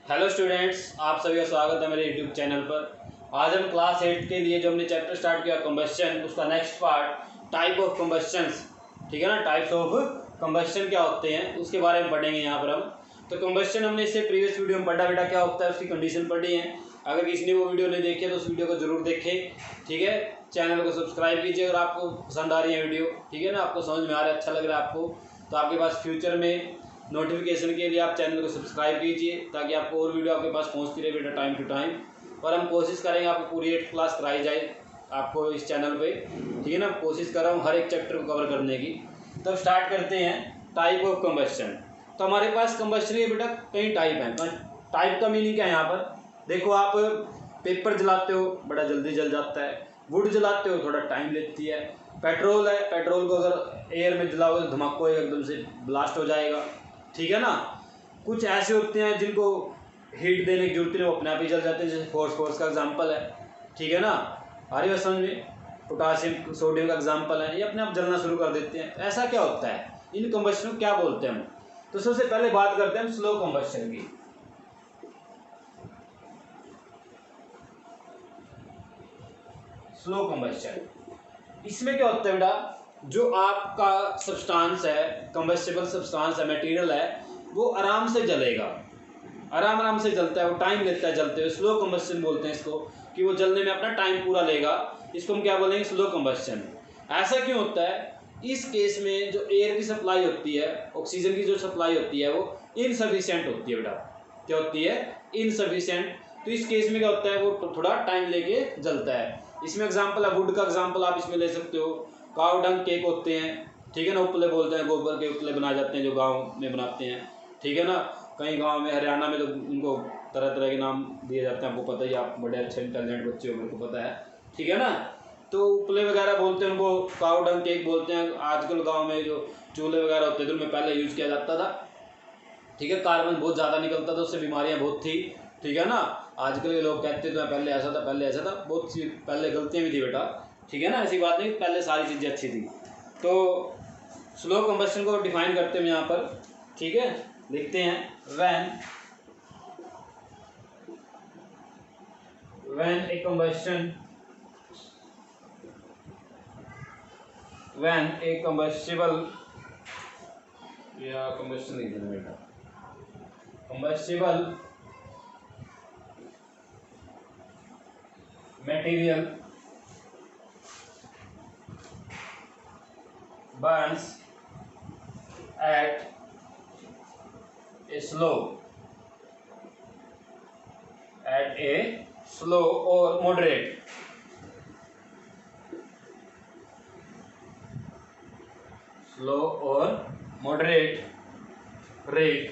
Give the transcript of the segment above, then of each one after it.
Hello students, आप सभी का स्वागत है मेरे यूट्यूब चैनल पर। आज हम क्लास 8 के लिए जो हमने चैप्टर स्टार्ट किया कंबस्शन, उसका नेक्स्ट पार्ट टाइप ऑफ कंबस्शंस, ठीक है ना। टाइप्स ऑफ कंबस्शन क्या होते हैं उसके बारे में पढ़ेंगे यहाँ पर हम। तो कंबस्शन हमने इससे प्रीवियस वीडियो में पढ़ा, बेटा क्या होता है उसकी कंडीशन पढ़ी है। अगर किसी ने वो वीडियो नहीं देखी है तो उस वीडियो को जरूर देखें, ठीक है। चैनल को सब्सक्राइब कीजिए और आपको पसंद आ रही है वीडियो, ठीक है ना, आपको समझ में आ रहा है, अच्छा लग रहा है आपको, तो आपके पास फ्यूचर में नोटिफिकेशन के लिए आप चैनल को सब्सक्राइब कीजिए ताकि आपको और वीडियो आपके पास पहुंचती रहे बेटा टाइम टू टाइम। और हम कोशिश करेंगे आपको पूरी 8 क्लास कराई जाए आपको इस चैनल पे, ठीक है ना। कोशिश कर रहा हूँ हर एक चैप्टर को कवर करने की। तो स्टार्ट करते हैं टाइप ऑफ कंबस्शन। तो हमारे पास कंबस्शन के बेटा कई टाइप हैं। टाइप का मीनिंग क्या है यहाँ पर, देखो आप पेपर जलाते हो बड़ा जल्दी जल जाता है, वुड जलाते हो थोड़ा टाइम लेती है, पेट्रोल है, पेट्रोल को अगर एयर में जलाओगे तो धमाका होगा, एकदम से ब्लास्ट हो जाएगा, ठीक है ना। कुछ ऐसे होते हैं जिनको हीट देने की जरूरत नहीं, वो अपने आप ही जल जाते हैं, जैसे फॉस्फोरस का एग्जांपल है, ठीक है ना। आ रही बात समझ में, पोटासियम सोडियम का एग्जांपल है, ये अपने आप जलना शुरू कर देते हैं। ऐसा क्या होता है, इन कंबस्शन को क्या बोलते हैं हम। तो सबसे पहले बात करते हैं हम स्लो कंबस्शन की। स्लो कंबस्शन, इसमें क्या होता है बेटा, जो आपका सब्सटेंस है, कंबस्टिबल सब्सटेंस है, मटेरियल है, वो आराम से जलेगा, आराम से जलता है, वो टाइम लेता है जलते हुए। स्लो कंबस्शन बोलते हैं इसको, कि वो जलने में अपना टाइम पूरा लेगा, इसको हम क्या बोलेंगे, स्लो कंबस्शन। ऐसा क्यों होता है, इस केस में जो एयर की सप्लाई होती है, ऑक्सीजन की जो सप्लाई होती है, वो इनसफिशिएंट होती है बेटा। क्या होती है, इनसफिशिएंट। तो इस केस में क्या होता है, वो थोड़ा टाइम लेके जलता है। इसमें एग्जाम्पल है, वुड का एग्जाम्पल आप इसमें ले सकते हो। काव डंग केक होते हैं, ठीक है ना, उपले बोलते हैं, गोबर के उपले बनाए जाते हैं जो गांव में बनाते हैं, ठीक है ना। कई गांव में, हरियाणा में तो उनको तरह तरह के नाम दिए जाते हैं, आपको पता ही, आप बड़े अच्छे इंटेलिजेंट बच्चे हो, मेरे को पता है, ठीक है ना। तो उपले वगैरह बोलते हैं उनको, काव डंग केक बोलते हैं। आजकल गाँव में जो चूल्हे वगैरह होते थे उनमें पहले यूज़ किया जाता था, ठीक है। कार्बन बहुत ज़्यादा निकलता था, उससे बीमारियाँ बहुत थी, ठीक है ना। आजकल के लोग कहते थे पहले ऐसा था, पहले ऐसा था, बहुत सी पहले गलतियाँ भी थी बेटा, ठीक है ना। ऐसी बात नहीं, पहले सारी चीज़ें अच्छी थी। तो स्लो कंबस्शन को डिफाइन करते हैं यहाँ पर, ठीक है, लिखते हैं when a combustible या combustion लिख देना बेटा, combustible material burns at a slow or moderate rate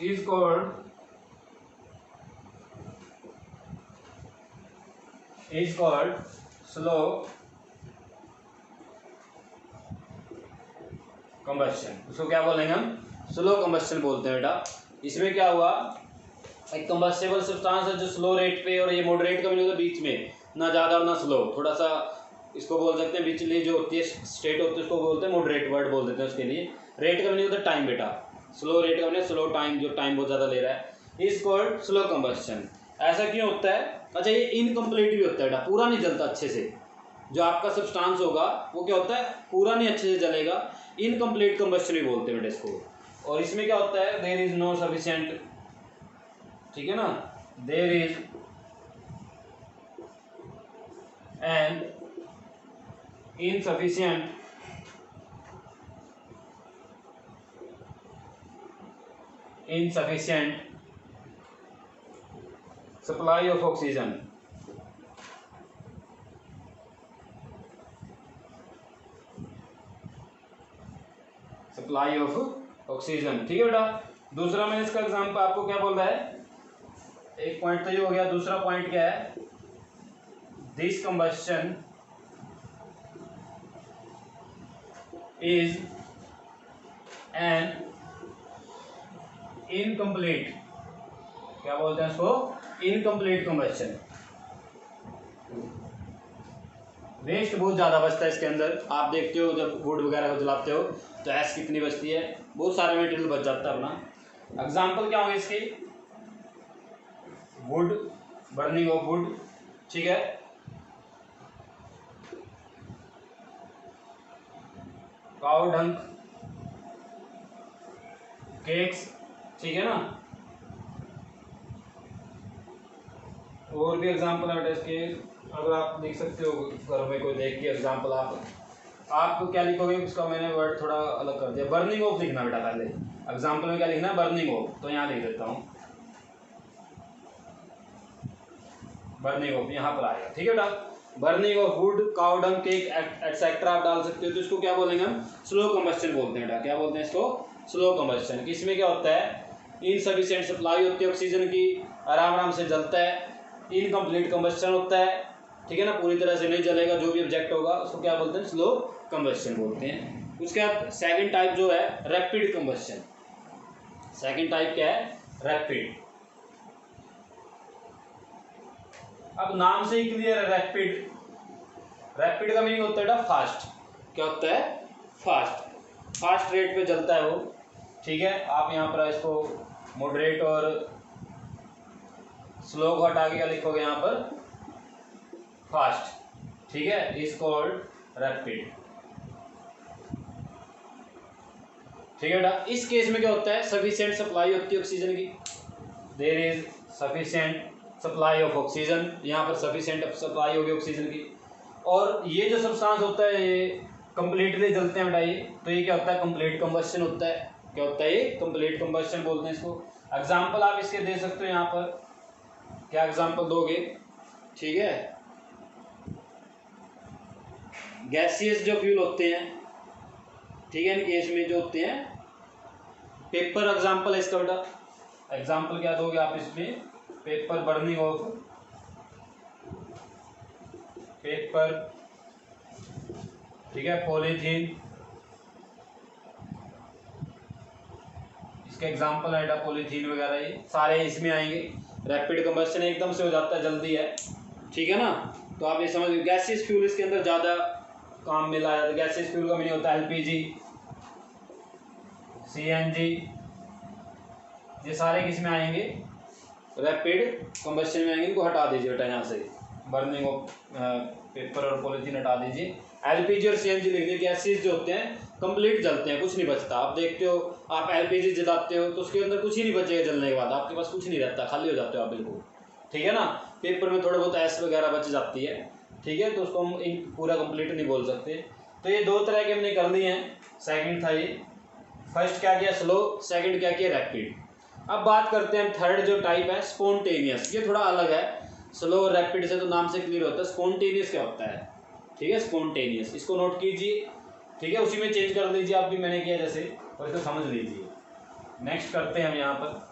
is called slow combustion. उसको क्या बोलेंगे हम, स्लो कंबस्शन बोलते हैं बेटा। इसमें क्या हुआ, एक कंबस्टेबल सब्सटेंस है जो स्लो रेट पे, और ये मॉडरेट का भी नहीं, बीच में, ना ज़्यादा और ना स्लो, थोड़ा सा इसको बोल सकते हैं, बीच जो होती है स्टेट होती है उसको बोलते हैं मॉडरेट, वर्ड बोल देते हैं उसके लिए। रेट का भी नहीं होता टाइम बेटा, स्लो रेट का नहीं, स्लो टाइम, जो टाइम बहुत ज़्यादा ले रहा है, इज कॉल्ड स्लो कंबस्शन। ऐसा क्यों होता है, अच्छा ये इनकम्प्लीट भी होता है बेटा, पूरा नहीं जलता अच्छे से। जो आपका सब्सटेंस होगा वो क्या होता है, पूरा नहीं अच्छे से जलेगा, इनकम्प्लीट कंबस्शन भी बोलते हैं बेटा इसको। और इसमें क्या होता है, देयर इज नो सफिशिएंट, ठीक है ना, there is an insufficient supply of oxygen, ठीक है बेटा। दूसरा मैंने इसका एग्जाम्पल आपको क्या बोल रहा है, एक पॉइंट तो ये हो गया, दूसरा पॉइंट क्या है, this combustion is an incomplete, क्या बोलते हैं इसको, इनकम्प्लीट कंबस्शन। वेस्ट बहुत ज़्यादा बचता है इसके अंदर। आप देखते हो जब वुड वगैरह को जलाते हो तो ऐस कितनी बचती है, बहुत सारे मटेरियल बच जाता है अपना। एग्जाम्पल क्या होंगे इसकी, वुड, बर्निंग ऑफ वुड, ठीक है, काउ डंग, केक्स, ठीक है ना, और भी एग्जाम्पल है बेटा इसके, अगर आप लिख सकते हो घर में कोई देख के एग्जाम्पल, आप क्या लिखोगे उसका मैंने वर्ड थोड़ा अलग कर दिया। बर्निंग ऑफ लिखना बेटा पहले, एग्जाम्पल में क्या लिखना है, बर्निंग ऑफ, तो यहाँ लिख देता हूँ बर्निंग ऑफ, यहाँ पर आएगा, ठीक है बेटा। Burning of would, cow dung, cake etcetera आप डाल सकते हो। तो इसको क्या बोलेंगे हम, स्लो कंबस्शन बोलते हैं बेटा। क्या बोलते हैं इसको, स्लो कंबस्शन। इसमें क्या होता है, इनसफिशिएंट सप्लाई होती है ऑक्सीजन की, आराम आराम से जलता है, इनकम्प्लीट कंबस्शन होता है, ठीक है ना, पूरी तरह से नहीं जलेगा जो भी ऑब्जेक्ट होगा, उसको क्या बोलते हैं, स्लो कंबस्शन बोलते हैं। उसके बाद सेकंड टाइप जो है रैपिड कंबस्शन। सेकंड टाइप क्या है, रैपिड। अब नाम से ही क्लियर है, रैपिड। रैपिड का मीनिंग होता है फास्ट। क्या होता है, फास्ट, फास्ट रेट पे चलता है वो, ठीक है। आप यहाँ पर इसको मॉडरेट और स्लो को हटा के क्या लिखोगे यहाँ पर, फास्ट, ठीक है, इज कॉल्ड रैपिड, ठीक है बेटा। इस केस में क्या होता है, सफिशिएंट सप्लाई होती है ऑक्सीजन की, there is sufficient supply of oxygen, यहाँ पर सफिशिएंट सप्लाई होगी ऑक्सीजन की। और ये जो सब्सटेंस होता है ये कंप्लीटली जलते हैं बेटा ये, तो ये क्या होता है, कंप्लीट कंबस्शन होता है। क्या होता है ये, कंप्लीट कंबस्शन बोलते हैं इसको। एग्जांपल आप इसके दे सकते हो यहाँ पर, क्या एग्जांपल दोगे, ठीक है। गैसियस जो फ्यूल होते हैं, ठीक है, इन केस में जो होते हैं, पेपर एग्जांपल है इसका बेटा। एग्जांपल क्या दोगे आप इसमें, पेपर, बर्निंग ऑफ पेपर, ठीक है, पॉलीथीन, इसके एग्जांपल है पॉलीथीन वगैरह, ये सारे इसमें आएंगे। रैपिड कंबस्शन एकदम से हो जाता है, जल्दी है, ठीक है ना। तो आप ये समझ, गैसियस फ्यूल इसके अंदर ज़्यादा काम में लाया जाता है। गैसियस फ्यूल का मीनिंग होता है एलपीजी, सीएनजी, ये सारे किस में आएंगे, रैपिड कंबस्शन में आएंगे। इनको हटा दीजिए बेटा यहाँ से, बर्निंग ऑफ पेपर और पॉलीथीन हटा दीजिए। एलपीजी और सीएनजी लिख दीजिए। गैसेस जो होते हैं कंप्लीट जलते हैं, कुछ नहीं बचता। आप देखते हो, आप एलपीजी जलाते हो तो उसके अंदर कुछ ही नहीं बचेगा जलने के बाद, आपके पास कुछ नहीं रहता, खाली हो जाते हो आप बिल्कुल, ठीक है ना। पेपर में थोड़ा बहुत ऐश वगैरह बच जाती है, ठीक है, तो उसको हम पूरा कंप्लीट नहीं बोल सकते। तो ये दो तरह के हमने कर लिए हैं। सेकंड था ये, फर्स्ट क्या किया, स्लो, सेकंड क्या किया, रैपिड। अब बात करते हैं थर्ड जो टाइप है, स्पॉन्टेनियस। ये थोड़ा अलग है, स्लो और रैपिड से तो नाम से क्लियर होता है। स्पॉन्टेनियस क्या होता है, ठीक है, स्पॉन्टेनियस, इसको नोट कीजिए, ठीक है, उसी में चेंज कर लीजिए आप भी, मैंने किया जैसे, और इसको समझ लीजिए। नेक्स्ट करते हैं हम यहाँ पर,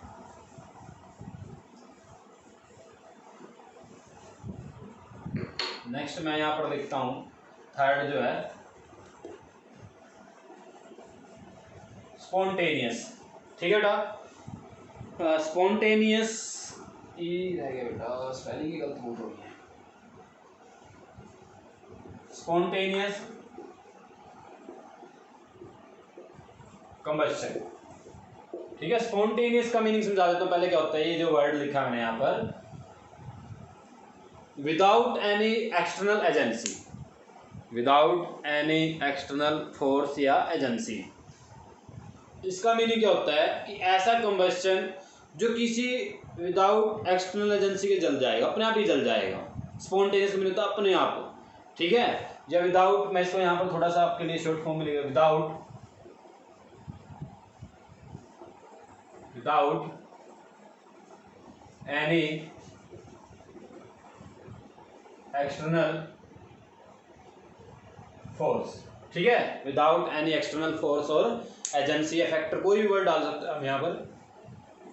नेक्स्ट मैं यहाँ पर लिखता हूँ थर्ड जो है स्पॉन्टेनियस, ठीक है बेटा। स्पॉन्टेनियस ई रह गया बेटा, स्पेलिंग की गलती बहुत हो रही है। स्पॉन्टेनियस कंबस्शन, ठीक है। स्पॉन्टेनियस का मीनिंग समझा देता हूँ पहले। क्या होता है, ये जो वर्ड लिखा मैंने यहाँ पर, without any external agency, without any external force या एजेंसी। इसका मीनिंग क्या होता है कि ऐसा कंबस्शन जो किसी विदाउट एक्सटर्नल एजेंसी के जल जाएगा, अपने आप ही जल जाएगा। स्पॉन्टेनियस मीनिंग होता है अपने आप, ठीक है। या विदाउट, मैं इसको यहाँ पर थोड़ा सा आपके लिए शॉर्ट फॉर्म में लिखा, विदाउट एनी एक्सटर्नल फोर्स, ठीक है, विदाउट एनी एक्सटर्नल फोर्स और एजेंसी या फैक्टर, कोई भी वर्ड डाल सकते हैं हम यहाँ पर,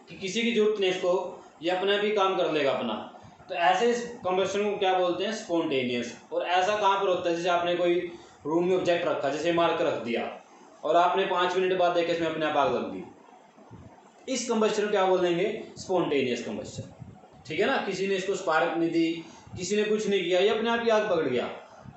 कि किसी की जरूरत नहीं इसको, ये अपने आप ही काम कर लेगा अपना। तो ऐसे कंबस्शन को क्या बोलते हैं, स्पॉन्टेनियस। और ऐसा कहाँ पर होता है, जैसे आपने कोई रूम में ऑब्जेक्ट रखा, जैसे मार्कर रख दिया, और आपने 5 मिनट बाद देखा इसमें अपने आप आग लग गई, इस कंबस्शन को क्या बोलेंगे, स्पॉन्टेनियस कंबस्शन, ठीक है ना। किसी ने इसको स्पार्क नहीं दी, किसी ने कुछ नहीं किया, ये अपने आप ही आग पकड़ गया।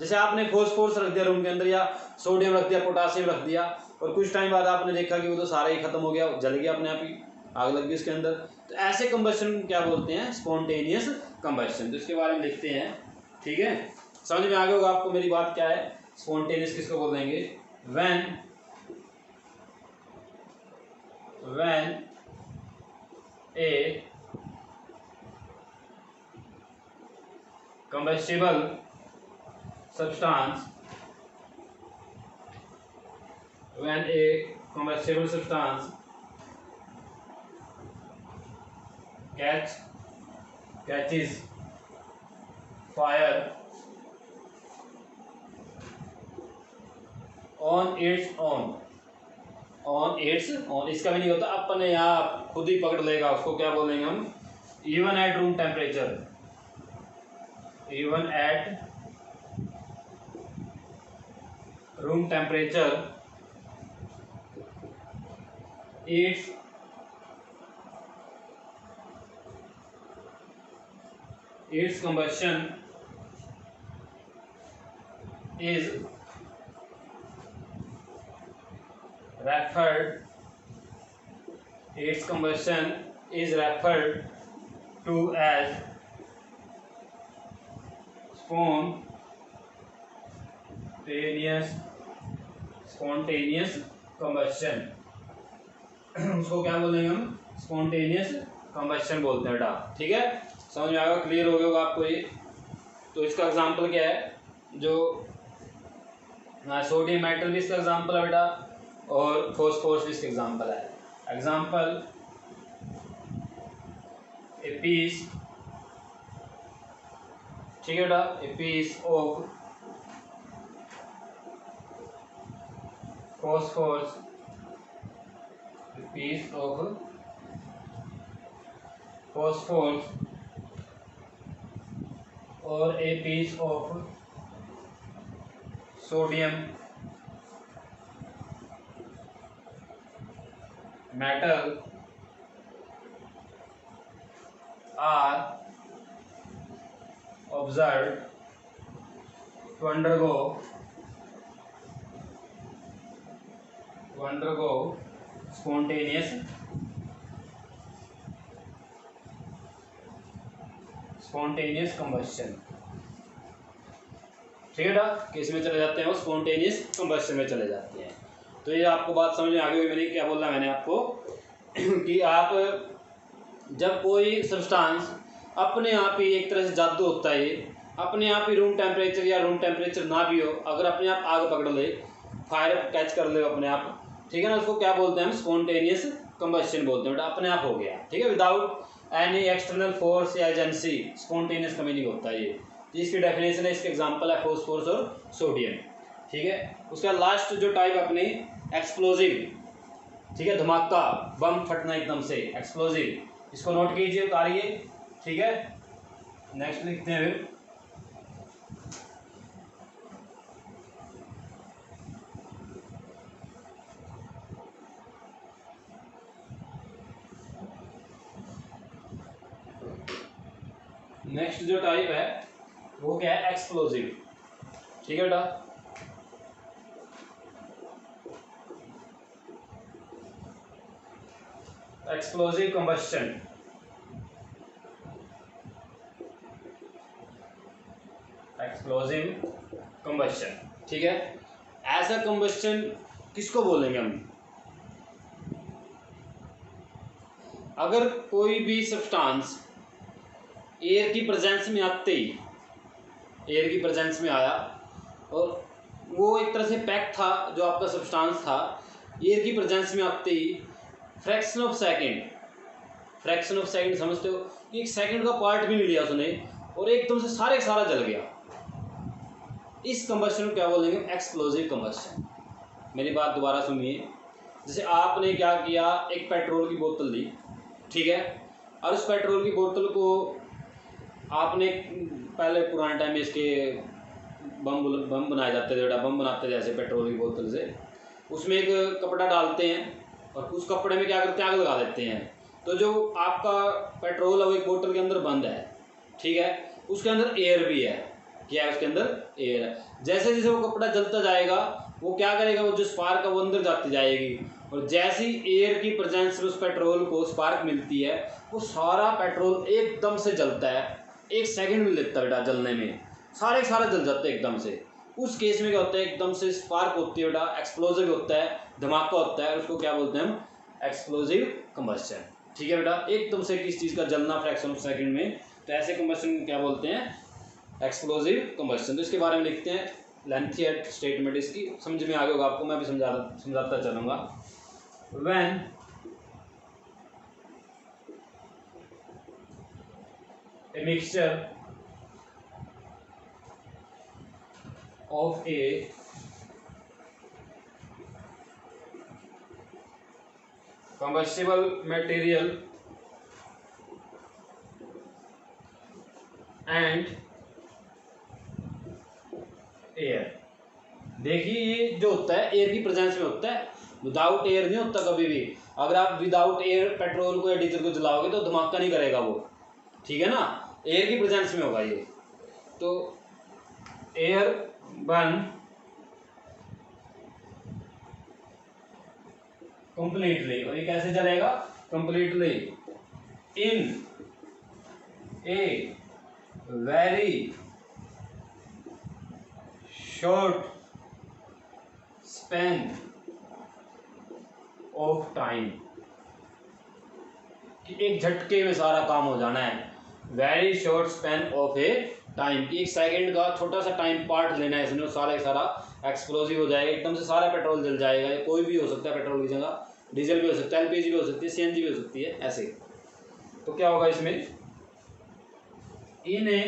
जैसे आपने फॉस्फोरस रख दिया रूम के अंदर, या सोडियम रख दिया, पोटासियम रख दिया, और कुछ टाइम बाद आपने देखा कि वो तो सारा ही खत्म हो गया, जल गया अपने आप ही, आग लग गई उसके अंदर। तो ऐसे कंबशन क्या बोलते हैं? Spontaneous combustion. तो इसके बारे में लिखते हैं, ठीक है, समझ में आ गया होगा आपको मेरी बात क्या है। स्पॉन्टेनियस किसको बोल देंगे? When A combustible substance catches fire on its own, इसका भी नहीं होता अपने आप खुद ही पकड़ लेगा उसको, क्या बोलेंगे हम? Even at room temperature, its combustion is referred to as spontaneous combustion। उसको क्या बोलेंगे हम? स्पॉन्टेनियस कंबशन बोलते हैं बेटा, ठीक है, समझ में आएगा, क्लियर हो गया होगा आपको ये। तो इसका एग्जांपल क्या है? जो सोडियम मेटल भी इसका एग्जांपल है बेटा, और फॉस्फोरस भी इसका एग्जांपल है। एग्जांपल, ए पीस, ठीक है बेटा, a piece of phosphorus, or a piece of sodium metal are observed to undergo spontaneous combustion, ठीक है बेटा, किस में चले जाते हैं? वो स्पॉन्टेनियस कंबशन में चले जाते हैं। तो ये आपको बात समझ में आ गई। मैंने क्या बोला मैंने आपको कि आप जब कोई सब्सटेंस अपने आप ही, एक तरह से जादू होता है ये, अपने आप ही रूम टेम्परेचर या रूम टेम्परेचर ना भी हो, अगर अपने आप आग पकड़ ले, फायर कैच कर ले अपने आप, ठीक है ना, उसको क्या बोलते हैं हम? स्पॉन्टेनियस कंबशन बोलते हैं बेटा, अपने आप हो गया, ठीक है, विदाउट एनी एक्सटर्नल फोर्स या एजेंसी, स्पॉन्टेनियस कम्यूनिंग होता है ये। इसकी डेफिनेशन है, इसके एग्जांपल है फॉस्फोरस और सोडियम, ठीक है। उसका लास्ट जो टाइप अपनी एक्सप्लोजिव, ठीक है, धमाका, बम फटना एकदम से, एक्सप्लोजिव, इसको नोट कीजिए, उतारिए, ठीक है। नेक्स्ट लिखते हैं फिर, नेक्स्ट जो टाइप है वो क्या है? एक्सप्लोजिव, ठीक है बेटा। एक्सप्लोजिव कंबशन, ठीक है। ऐसा कंबशन किसको बोलेंगे हम? अगर कोई भी सब्सटेंस एयर की प्रेजेंस में आते ही, एयर की प्रेजेंस में आया और वो एक तरह से पैक था, जो आपका सब्सटेंस था, एयर की प्रेजेंस में आते ही फ्रैक्शन ऑफ सेकंड समझते हो, एक सेकंड का पार्ट भी नहीं लिया उसने और एकदम से सारा जल गया, इस कंबशन को क्या बोलेंगे? Explosive combustion. मेरी बात दोबारा सुनिए। जैसे आपने क्या किया, एक पेट्रोल की बोतल ली, ठीक है, और उस पेट्रोल की बोतल को आपने, पहले पुराने टाइम में इसके बम बनाए जाते थे बेटा, बम बनाते थे ऐसे पेट्रोल की बोतल से, उसमें एक कपड़ा डालते हैं और उस कपड़े में क्या करते हैं? आग लगा देते हैं। तो जो आपका पेट्रोल है वो एक बोतल के अंदर बंद है, ठीक है, उसके अंदर एयर भी है, क्या है उसके अंदर, एयर है। जैसे जैसे वो कपड़ा जलता जाएगा वो क्या करेगा, वो जो स्पार्क है वो अंदर जाती जाएगी, और जैसे ही एयर की प्रेजेंस में उस पेट्रोल को स्पार्क मिलती है वो सारा पेट्रोल एकदम से जलता है, 1 सेकंड मिल लेता है बेटा जलने में, सारे सारा जल जाता है एकदम से। उस केस में क्या होता है, एकदम से स्पार्क होती है बेटा, एक्सप्लोजिव होता है, धमाका होता है, उसको क्या बोलते हैं हम, एक्सप्लोजिव कंबस्शन। ठीक है बेटा, एकदम से किस चीज़ का जलना फ्रैक्शन ऑफ सेकंड में, तो ऐसे कंबस्शन को क्या बोलते हैं, एक्सप्लोजिव कंबस्शन। तो इसके बारे में लिखते हैं, लेंथी है स्टेटमेंट इसकी, समझ में आ गया होगा आपको, मैं भी समझाता चलूँगा। When a mixture of a combustible material and air, देखिए ये जो होता है एयर की प्रेजेंस में होता है, विदाउट एयर नहीं होता कभी भी। अगर आप विदाउट एयर पेट्रोल को या डीजल को जलाओगे तो धमाका नहीं करेगा वो, ठीक है ना, एयर की प्रेजेंस में होगा ये। तो एयर बर्न कंप्लीटली, और ये कैसे जलेगा, completely in a very short span of time, कि एक झटके में सारा काम हो जाना है, very short span of A time, कि 1 सेकंड का छोटा सा टाइम पार्ट लेना है इसमें, सारा सारा एक्सप्लोजिव हो जाएगा, एकदम से सारा पेट्रोल जल जाएगा। ये कोई भी हो सकता है पेट्रोल की जगह, डीजल भी हो सकता है, एलपीजी भी हो सकती है, सीएनजी भी हो सकती है, ऐसे। तो क्या होगा इसमें, in a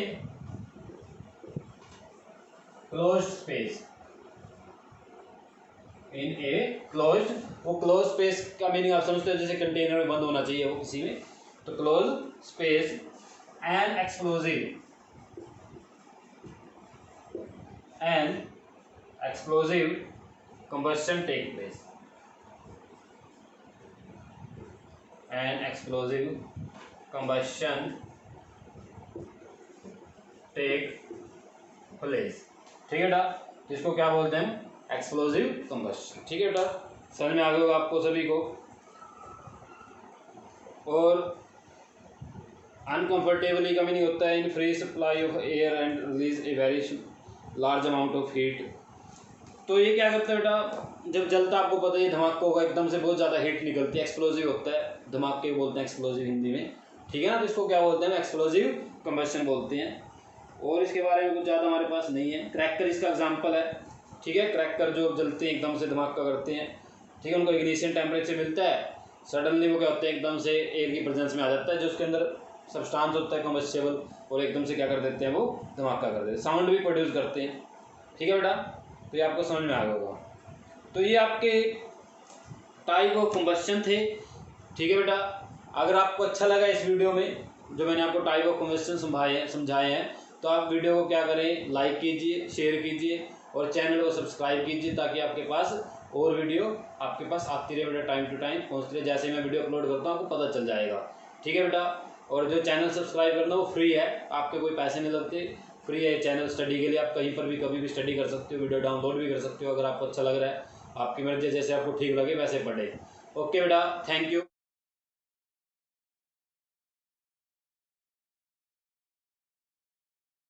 closed space, in a closed, वो क्लोज स्पेस का मीनिंग आप समझते हो, जैसे कंटेनर में बंद होना चाहिए वो किसी में, तो close space and explosive, and explosive combustion take place, and explosive combustion take place। ठीक है बेटा, जिसको क्या बोलते हैं, एक्सप्लोजिव कंबस्शन। ठीक है बेटा, समझ में आ गया होगा आपको सभी को। और अनकंफर्टेबली का मीनिंग होता है in free supply of air and release a very large amount of heat. तो ये क्या करता है बेटा, जब जलता आपको पता है धमाका होगा, एकदम से बहुत ज़्यादा हीट निकलती है, एक्सप्लोजिव होता है, धमाके बोलते हैं एक्सप्लोजिव हिंदी में, ठीक है ना। तो इसको क्या बोलते हैं, एक्सप्लोजिव कंबस्शन बोलते हैं। और इसके बारे में कुछ ज़्यादा हमारे पास नहीं है। क्रैकर इसका एग्जाम्पल है, ठीक है, क्रैकर जो जलते हैं एकदम से धमाका करते हैं, ठीक है, उनको इग्निशन टेम्परेचर मिलता है, सडनली वो क्या होते हैं, एकदम से एयर की प्रेजेंस में आ जाता है, जो उसके अंदर सब्सटेंस होता है कम्बस्टेबल, और एकदम से क्या कर देते हैं, वो धमाका कर देते हैं, साउंड भी प्रोड्यूस करते हैं। ठीक है बेटा, तो ये आपको समझ में आ गया होगा। तो ये आपके टाइप ऑफ कंबस्शन थे। ठीक है बेटा, अगर आपको अच्छा लगा इस वीडियो में जो मैंने आपको टाइप ऑफ कंबस्शन समझाए हैं, तो आप वीडियो को क्या करें, लाइक कीजिए, शेयर कीजिए और चैनल को सब्सक्राइब कीजिए, ताकि आपके पास और वीडियो आपके पास आती रहे बेटा, टाइम टू टाइम पहुँचती रहे। जैसे मैं वीडियो अपलोड करता हूँ आपको पता चल जाएगा। ठीक है बेटा, और जो चैनल सब्सक्राइब करना वो फ्री है, आपके कोई पैसे नहीं लगते, फ्री है चैनल स्टडी के लिए। आप कहीं पर भी कभी भी स्टडी कर सकते हो, वीडियो डाउनलोड भी कर सकते हो, अगर आपको अच्छा लग रहा है, आपकी मर्जी, जैसे आपको ठीक लगे वैसे पढ़े। ओके बेटा, थैंक यू।